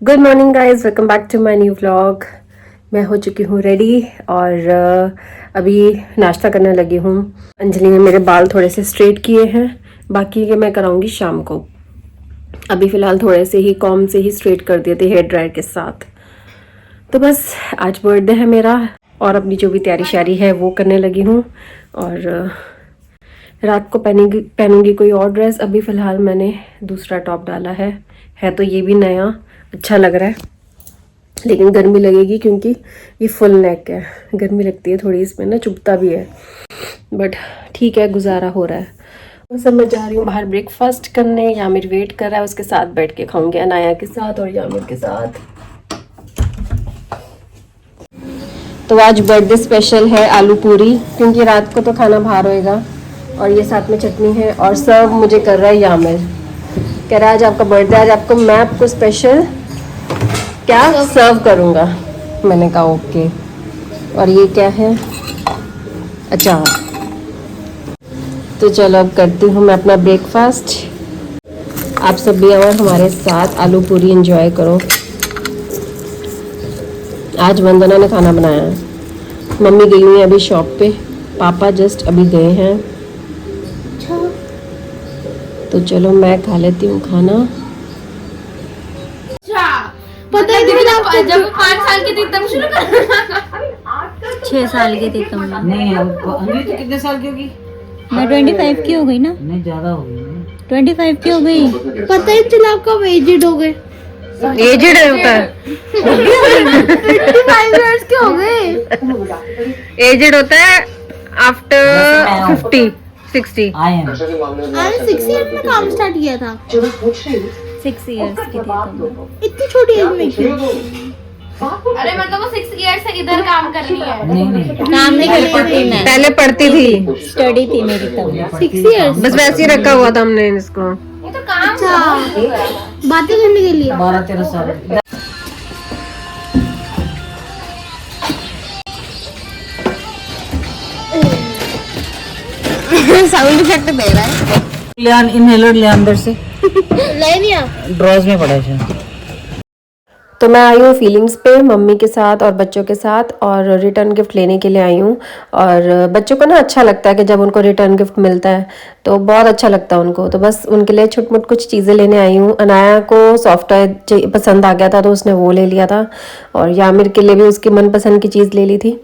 Good morning guys, welcome back to my new vlog. मैं हो चुकी हूँ रेडी और अभी नाश्ता करने लगी हूँ। अंजलि ने मेरे बाल थोड़े से स्ट्रेट किए हैं, बाकी के मैं कराऊंगी शाम को। अभी फ़िलहाल थोड़े से ही कॉम से ही स्ट्रेट कर दिए थे हेयर ड्रायर के साथ। तो बस आज बर्थडे है मेरा और अपनी जो भी तैयारी शारी है वो करने लगी हूँ। और रात को पहनूंगी कोई और ड्रेस। अभी फ़िलहाल मैंने दूसरा टॉप डाला है तो ये भी नया अच्छा लग रहा है, लेकिन गर्मी लगेगी क्योंकि ये फुल नेक है। गर्मी लगती है थोड़ी इसमें ना, चुभता भी है, बट ठीक है, गुजारा हो रहा है। बस अब मैं जा रही हूँ बाहर ब्रेकफास्ट करने। यामिर वेट कर रहा है, उसके साथ बैठ के खाऊंगी, अनाया के साथ और यामिर के साथ। तो आज बर्थडे स्पेशल है आलू पूरी, क्योंकि रात को तो खाना बाहर होएगा। और ये साथ में चटनी है और सर्व मुझे कर रहा है यामिर। कह रहा है आज आपका बर्थडे, आज मैं आपको स्पेशल क्या सर्व करूँगा। मैंने कहा ओके। और ये क्या है? अचार। तो चलो अब करती हूँ मैं अपना ब्रेकफास्ट। आप सब भी और हमारे साथ आलू पूरी एंजॉय करो। आज वंदना ने खाना बनाया है। मम्मी गई हुई है अभी शॉप पे, पापा जस्ट अभी गए हैं। तो चलो मैं खा लेती हूँ खाना। पता है जब 5 साल की थी तब शुरू कर 6 साल की थी तब मैं। नहीं अंजलि तो कितने साल की होगी? मैं 25 की हो गई ना। नहीं ज्यादा हो गई। 25 की हो गई। पता ही चला आप कब एजेड हो गए। एजेड होता है 25 इयर्स के हो गए। एजेड होता है आफ्टर 50 60। आए हैं मैंने 6 इयर्स में काम स्टार्ट किया था। 6 इयर्स की थी तब मैं। इतनी छोटी एज में क्यों? अरे मतलब वो 6 इयर्स से इधर काम कर रही है। नहीं काम नहीं करती थी मैं, पहले पढ़ती थी, स्टडी थी मेरी तब। 6 इयर्स बस वैसे ही रखा हुआ था हमने इसको। ये तो काम बातें करने के लिए। 12-13 साल। साउंड इफेक्ट दे रहा है। लियान इनहेलर ले अंदर से नहीं नहीं ड्रॉज में पड़ा है। तो मैं आई हूँ फीलिंग्स पे मम्मी के साथ और बच्चों के साथ, और रिटर्न गिफ्ट लेने के लिए आई हूँ। और बच्चों को ना अच्छा लगता है कि जब उनको रिटर्न गिफ्ट मिलता है तो बहुत अच्छा लगता है उनको। तो बस उनके लिए छुटमुट कुछ चीज़ें लेने आई हूँ। अनाया को सॉफ्ट टॉय पसंद आ गया था तो उसने वो ले लिया था, और यामिर के लिए भी उसकी मनपसंद की चीज़ ले ली थी।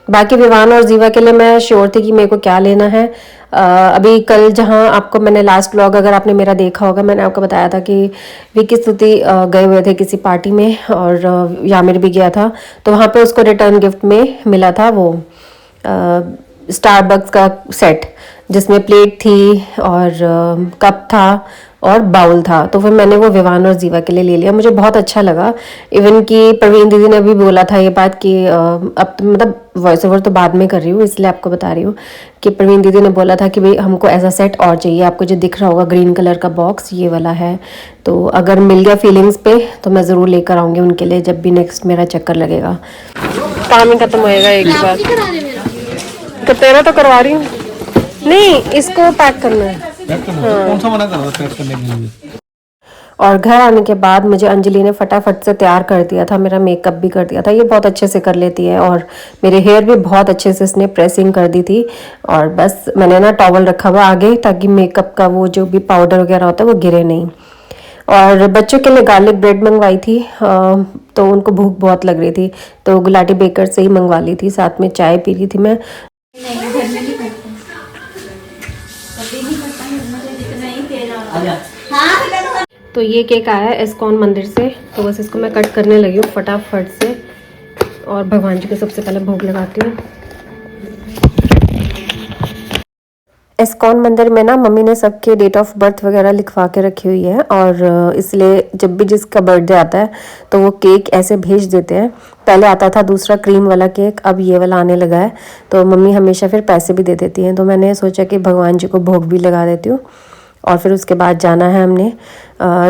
बाकी विवान और जीवा के लिए मैं श्योर थी कि मेरे को क्या लेना है। अभी कल जहाँ आपको मैंने लास्ट व्लॉग अगर आपने मेरा देखा होगा, मैंने आपको बताया था कि विकी स्तुति गए हुए थे किसी पार्टी में और यामिर भी गया था। तो वहाँ पे उसको रिटर्न गिफ्ट में मिला था वो स्टारबक्स का सेट, जिसमें प्लेट थी और कप था और बाउल था। तो फिर मैंने वो विवान और जीवा के लिए ले लिया। मुझे बहुत अच्छा लगा। इवन कि प्रवीण दीदी ने भी बोला था ये बात कि अब तो मतलब वॉइस ओवर तो बाद में कर रही हूँ इसलिए आपको बता रही हूँ कि प्रवीण दीदी ने बोला था कि भाई हमको ऐसा सेट और चाहिए। आपको जो दिख रहा होगा ग्रीन कलर का बॉक्स, ये वाला है। तो अगर मिल गया फीलिंग्स पे तो मैं ज़रूर लेकर आऊँगी उनके लिए जब भी नेक्स्ट मेरा चक्कर लगेगा। काम ही खत्म होएगा एक बार। तो तेरा तो करवा रही हूँ। नहीं, इसको पैक करना है। कौन सा मना कर रहा है पैक करने के लिए? और घर आने के बाद मुझे अंजलि ने फटाफट से तैयार कर दिया था, मेरा मेकअप भी कर दिया था। ये बहुत अच्छे से कर लेती है और मेरे हेयर भी बहुत अच्छे से इसने प्रेसिंग कर दी थी। और बस मैंने ना टॉवल रखा हुआ आगे ताकि मेकअप का वो जो भी पाउडर वगैरह होता है वो गिरे नहीं। और बच्चों के लिए गार्लिक ब्रेड मंगवाई थी, तो उनको भूख बहुत लग रही थी तो गुलाटी बेकर से ही मंगवा ली थी। साथ में चाय पी रही थी मैं। तो ये केक आया है इस्कॉन मंदिर से, तो बस इसको मैं कट करने लगी हूँ फटाफट से और भगवान जी को सबसे पहले भोग लगाती हूँ। इस्कॉन मंदिर में ना मम्मी ने सबके डेट ऑफ बर्थ वगैरह लिखवा के रखी हुई है, और इसलिए जब भी जिसका बर्थडे आता है तो वो केक ऐसे भेज देते हैं। पहले आता था दूसरा क्रीम वाला केक, अब ये वाला आने लगा है। तो मम्मी हमेशा फिर पैसे भी दे देती हैं। तो मैंने सोचा कि भगवान जी को भोग भी लगा देती हूँ। और फिर उसके बाद जाना है हमने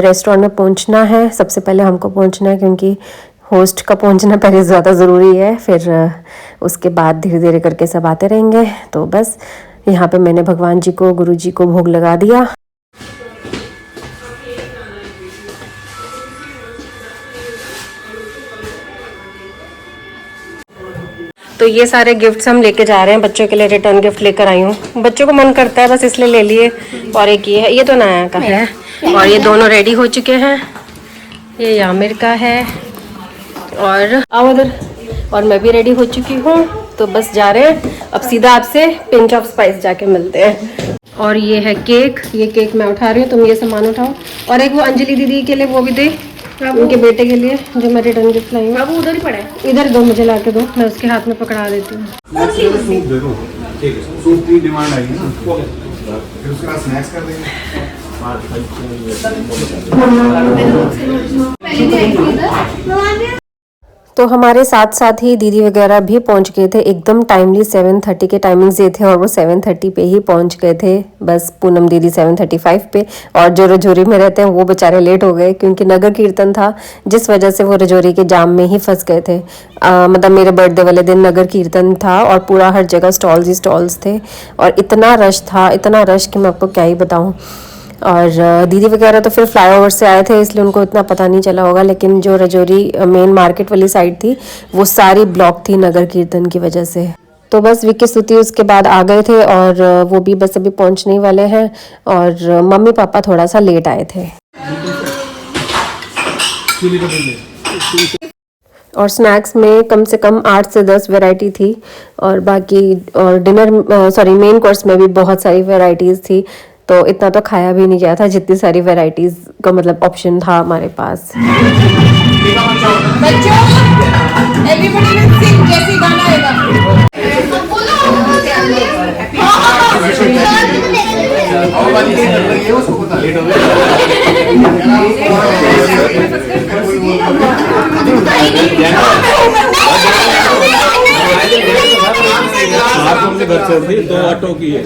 रेस्टोरेंट में पहुंचना है। सबसे पहले हमको पहुंचना है क्योंकि होस्ट का पहुंचना पहले ज़्यादा ज़रूरी है, फिर उसके बाद धीरे धीरे करके सब आते रहेंगे। तो बस यहाँ पे मैंने भगवान जी को, गुरु जी को भोग लगा दिया। तो ये सारे गिफ्ट्स हम लेके जा रहे हैं, बच्चों के लिए रिटर्न गिफ्ट लेकर आई हूँ। बच्चों को मन करता है बस इसलिए ले लिए। और एक ये है, ये तो नया का है। और ये दोनों रेडी हो चुके हैं, ये यामिर का है और आओ उधर। और मैं भी रेडी हो चुकी हूँ, तो बस जा रहे हैं अब सीधा आपसे पिंच ऑफ स्पाइस जाके मिलते हैं। और ये है केक, ये केक मैं उठा रही हूँ, तुम ये सामान उठाओ। और एक वो अंजलि दीदी के लिए वो भी दे, उनके बेटे के लिए जो मैं रिटर्न गिफ्ट लाई हूँ। उधर ही पड़ा है, इधर दो, मुझे ला के दो, मैं उसके हाथ में पकड़ा देती हूँ। सूप दे दो, ठीक है। सूप की डिमांड आई है ना, फिर उसके बाद स्नैक्स कर देंगे। तो हमारे साथ साथ ही दीदी वगैरह भी पहुंच गए थे एकदम टाइमली। 7:30 के टाइमिंग्स दिए थे और वो 7:30 पे ही पहुंच गए थे। बस पूनम दीदी 7:35 पे, और जो रजौरी में रहते हैं वो बेचारे लेट हो गए क्योंकि नगर कीर्तन था, जिस वजह से वो रजौरी के जाम में ही फंस गए थे। मतलब मेरे बर्थडे वाले दिन नगर कीर्तन था और पूरा हर जगह स्टॉल्स ही स्टॉल्स थे और इतना रश था, इतना रश कि मैं आपको क्या ही बताऊँ। और दीदी वगैरह तो फिर फ्लाईओवर से आए थे इसलिए उनको इतना पता नहीं चला होगा, लेकिन जो रजौरी मेन मार्केट वाली साइड थी वो सारी ब्लॉक थी नगर कीर्तन की वजह से। तो बस विक्की स्तुति उसके बाद आ गए थे और वो भी बस अभी पहुंचने ही वाले हैं। और मम्मी पापा थोड़ा सा लेट आए थे। और स्नैक्स में कम से कम 8 से 10 वैरायटी थी और बाकी और डिनर मेन कोर्स में भी बहुत सारी वैरायटीज़ थी। तो इतना तो खाया भी नहीं गया था जितनी सारी वैरायटीज का मतलब ऑप्शन था हमारे पास। बच्चों, एवरीबॉडी विल सिंग जैसे गाना आएगा। घर से तो ऑटो की है।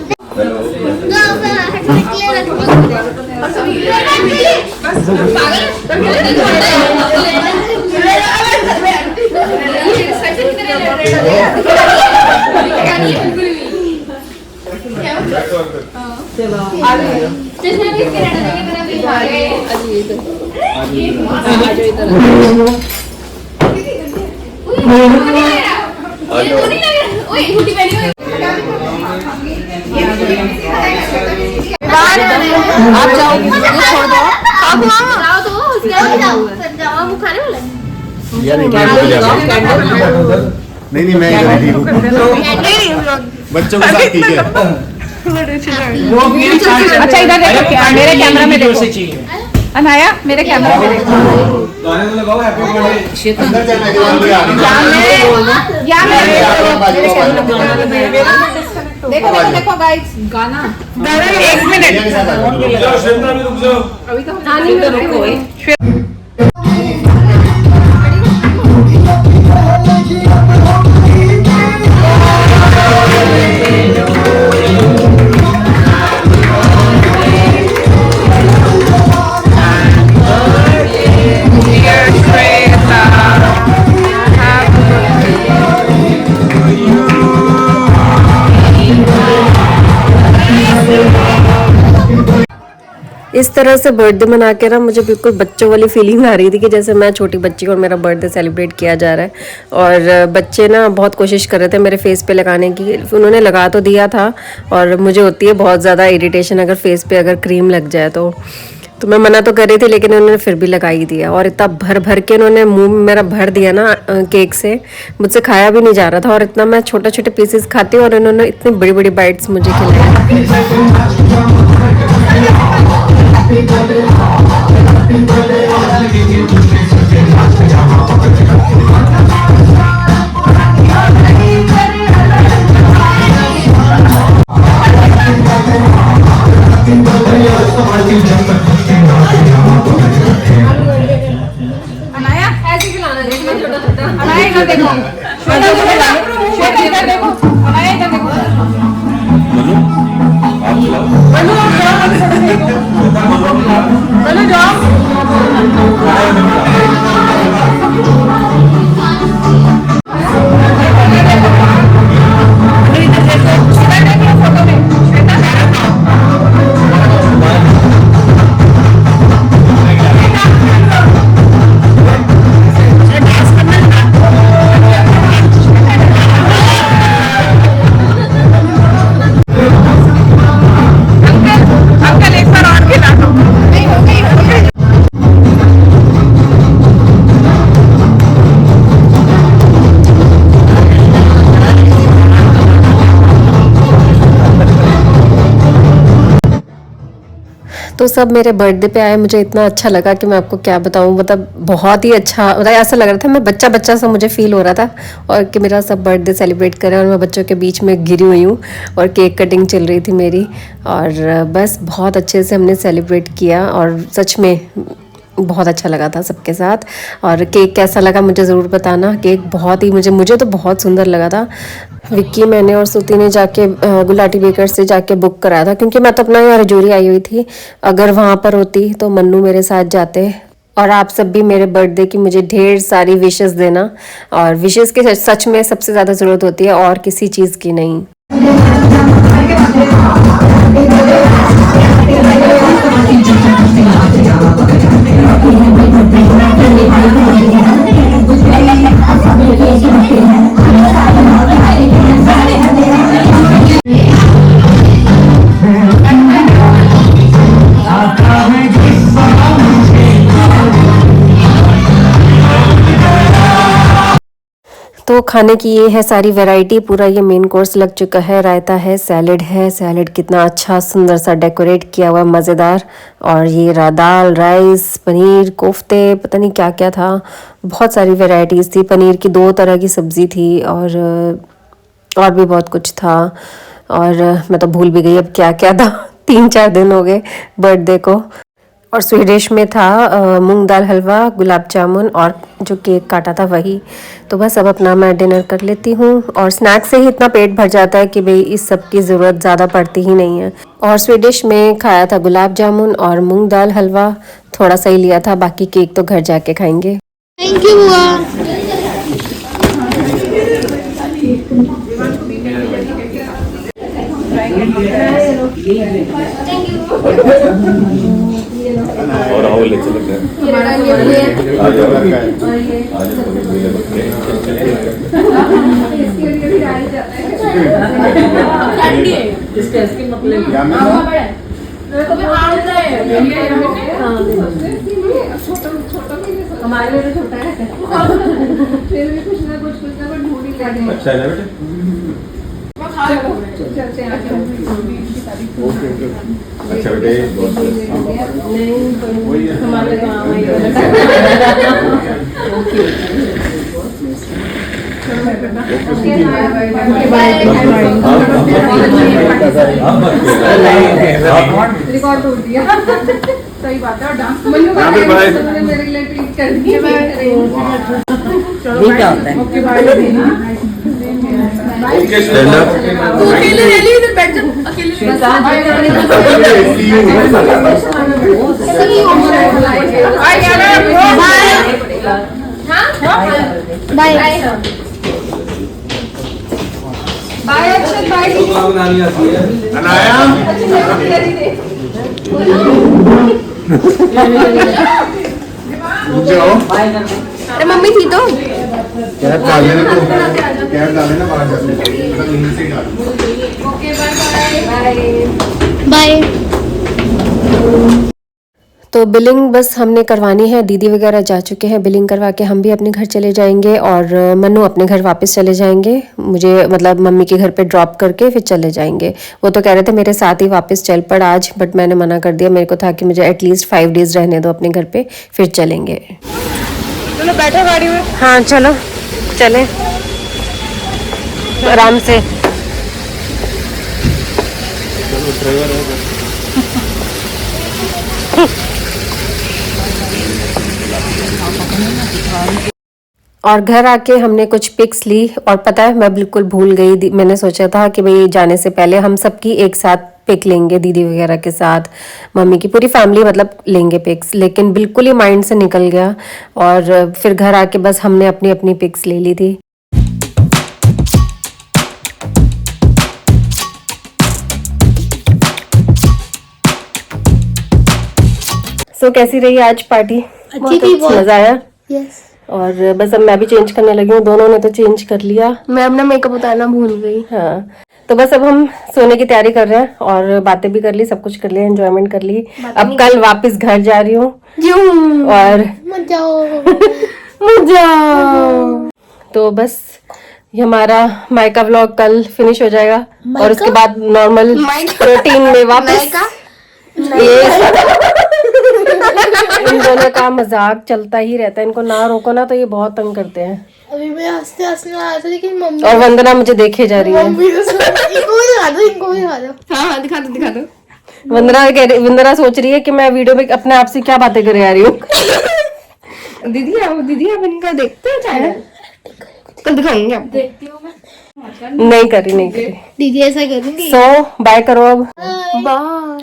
आप जाओ, छोड़ दो, आप जाओ तो जाओ, वो खाने वाला नहीं मैं इधर ही हूँ, बच्चों के साथ ठीक है। अच्छा इधर देखो, मेरे कैमरा में देखो। अनाया मेरे कैमरा में देखो। गाने तो लगाओ, हैप्पी बर्थडे। अंदर चलने के देखो देखो देखो गाइस, गाना 1 मिनट रुक जाओ। अभी तो रुको। इस तरह से बर्थडे मना के ना मुझे बिल्कुल बच्चों वाली फीलिंग आ रही थी कि जैसे मैं छोटी बच्ची और मेरा बर्थडे सेलिब्रेट किया जा रहा है। और बच्चे ना बहुत कोशिश कर रहे थे मेरे फेस पे लगाने की, उन्होंने लगा तो दिया था और मुझे होती है बहुत ज़्यादा इरिटेशन अगर फेस पे अगर क्रीम लग जाए तो मैं मना तो कर रही थी लेकिन उन्होंने फिर भी लगा ही दिया। और इतना भर भर के उन्होंने मुंह में मेरा भर दिया ना केक से, मुझसे खाया भी नहीं जा रहा था और इतना मैं छोटे छोटे पीसेस खाती हूँ और उन्होंने इतनी बड़ी बड़ी बाइट्स मुझे खिलाई। अनाया ऐसे खिलाना, देखना छोटा छोटा। अनाया इधर देखो, श्वेता इधर देखो, अनाया इधर देखो। मनु जाओ, फोटो में तो सब मेरे बर्थडे पे आए, मुझे इतना अच्छा लगा कि मैं आपको क्या बताऊं। मतलब बहुत ही अच्छा, मतलब ऐसा लग रहा था मैं बच्चा बच्चा सा मुझे फील हो रहा था, और कि मेरा सब बर्थडे सेलिब्रेट कर रहे हैं और मैं बच्चों के बीच में गिरी हुई हूँ और केक कटिंग चल रही थी मेरी। और बस बहुत अच्छे से हमने सेलिब्रेट किया और सच में बहुत अच्छा लगा था सबके साथ। और केक कैसा लगा मुझे ज़रूर बताना। केक बहुत ही मुझे तो बहुत सुंदर लगा था। विक्की, मैंने और श्रुति ने जाके गुलाटी बेकर से जाके बुक कराया था, क्योंकि मैं तो अपना यहाँ रजौरी आई हुई थी। अगर वहाँ पर होती तो मन्नू मेरे साथ जाते। और आप सब भी मेरे बर्थडे की मुझे ढेर सारी विशेस देना, और विशेस की सच में सबसे ज़्यादा ज़रूरत होती है और किसी चीज़ की नहीं। तो खाने की ये है सारी वैरायटी, पूरा ये मेन कोर्स लग चुका है। रायता है, सैलेड है, सैलेड कितना अच्छा सुंदर सा डेकोरेट किया हुआ, मज़ेदार। और ये दाल, राइस, पनीर, कोफ्ते, पता नहीं क्या क्या था, बहुत सारी वैरायटीज़ थी। पनीर की 2 तरह की सब्ज़ी थी और भी बहुत कुछ था, और मैं तो भूल भी गई अब क्या क्या था। 3-4 दिन हो गए बर्थडे को। और स्वीडिश में था मूंग दाल हलवा, गुलाब जामुन और जो केक काटा था वही। तो बस अब अपना मैं डिनर कर लेती हूँ, और स्नैक्स से ही इतना पेट भर जाता है कि भाई इस सब की ज़रूरत ज़्यादा पड़ती ही नहीं है। और स्वीडिश में खाया था गुलाब जामुन और मूंग दाल हलवा, थोड़ा सा ही लिया था, बाकी केक तो घर जाके खाएंगे। थैंक यू बुआ। और आओ ले चलो घर। आ जाओ लड़का है। आ जाओ बोले बच्चे। इसके मतलब क्या मैं हमारे लिए तो छोटा है, फिर भी कुछ ना कुछ ढूंढ ही लेंगे। अच्छा है ना बेटे? चलते हैं ओके ओके। अच्छा बेटे वही है। हमारे गाँव रिकॉर्ड हो दिया। सही बात है। और डांस मेरे लिए ट्रीट कर दिया। ये क्या होता है? Okay bye. Okay stand up. तू अकेले रह ली, इधर बैठ जा अकेले। Bye bye Akshat bye. Anaya जाओ। अरे मम्मी थी तो कैब डाल लेना, तो कैब डाल लेना बाहर जाके, मतलब यहीं से डाल। Okay bye bye bye. तो बिलिंग बस हमने करवानी है, दीदी वगैरह जा चुके हैं। बिलिंग करवा के हम भी अपने घर चले जाएंगे और मन्नू अपने घर वापस चले जाएंगे। मुझे मतलब मम्मी के घर पे ड्रॉप करके फिर चले जाएंगे। वो तो कह रहे थे मेरे साथ ही वापस चल पड़ आज, बट मैंने मना कर दिया। मेरे को था कि मुझे एटलीस्ट 5 डेज रहने दो अपने घर पे, फिर चलेंगे। चलो बैठो गाड़ी में। हाँ चलो चले आराम से। और घर आके हमने कुछ पिक्स ली, और पता है मैं बिल्कुल भूल गई। मैंने सोचा था कि भाई जाने से पहले हम सबकी एक साथ पिक लेंगे, दीदी वगैरह के साथ, मम्मी की पूरी फैमिली मतलब लेंगे पिक्स, लेकिन बिल्कुल ही माइंड से निकल गया। और फिर घर आके बस हमने अपनी अपनी पिक्स ले ली थी। सो कैसी रही आज पार्टी? अच्छी थी बहुत। मजा आया। यस। और बस अब मैं भी चेंज करने लगी हूँ, दोनों ने तो चेंज कर लिया। मैं अपना मेकअप उतारना भूल गई। हाँ, तो बस अब हम सोने की तैयारी कर रहे हैं, और बातें भी कर ली, सब कुछ कर लिया, एंजॉयमेंट कर ली। अब कल वापस घर जा रही हूँ और मजा। तो बस ये हमारा मायका व्लॉग कल फिनिश हो जाएगा, और उसके बाद नॉर्मल रूटीन में वापस। इन दोनों का मजाक चलता ही रहता है, इनको ना रोको ना तो ये बहुत तंग करते हैं। अभी मैं हंसते हंसने आया था लेकिन मम्मी और वंदना मुझे देखे जा रही है। इनको भी दिखा दो, इनको भी दिखा दो। हाँ दिखा दो। वंदना सोच रही है कि मैं वीडियो में अपने आप से क्या बातें करे आ रही हूँ। दीदी आप इनका देखते हो चैनल? कल दिखाऊंगी आपको। देखती हूँ मैं। नहीं करी दीदी ऐसा करूंगी। सो बाय करो अब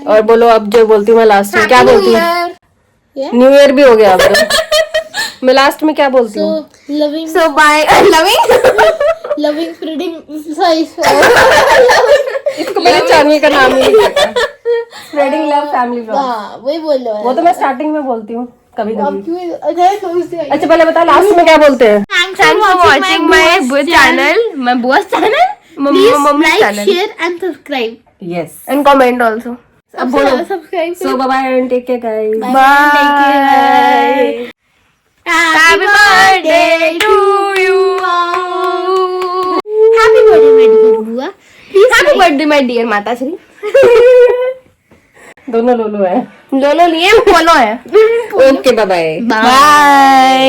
और बोलो अब जो बोलती हूँ मैं लास्ट में क्या बोलती हूँ। न्यू ईयर भी हो गया अब तो। मैं लास्ट में क्या बोलती हूँ? Loving So bye. Loving spreading size इसको मैंने चैनल का नाम ही नहीं पता। Spreading love family vlog. हाँ वही बोलो। वो तो मैं स्टार्टिंग में बोलती हूँ कभी कभी। क्यों? अच्छा पहले बता लास्ट में क्या बोलते हैं? Thanks for watching my Bua's channel. My Bua's channel. Mummy's channel. share and subscribe yes And comment also. अब बोलो subscribe so bye bye and take care guys. Bye. Happy birthday to you. Happy birthday मेरी बुआ। Happy birthday my dear माता श्री. दोनों लोलो है। लोलो लिए बोलो है. Okay bye bye. Bye.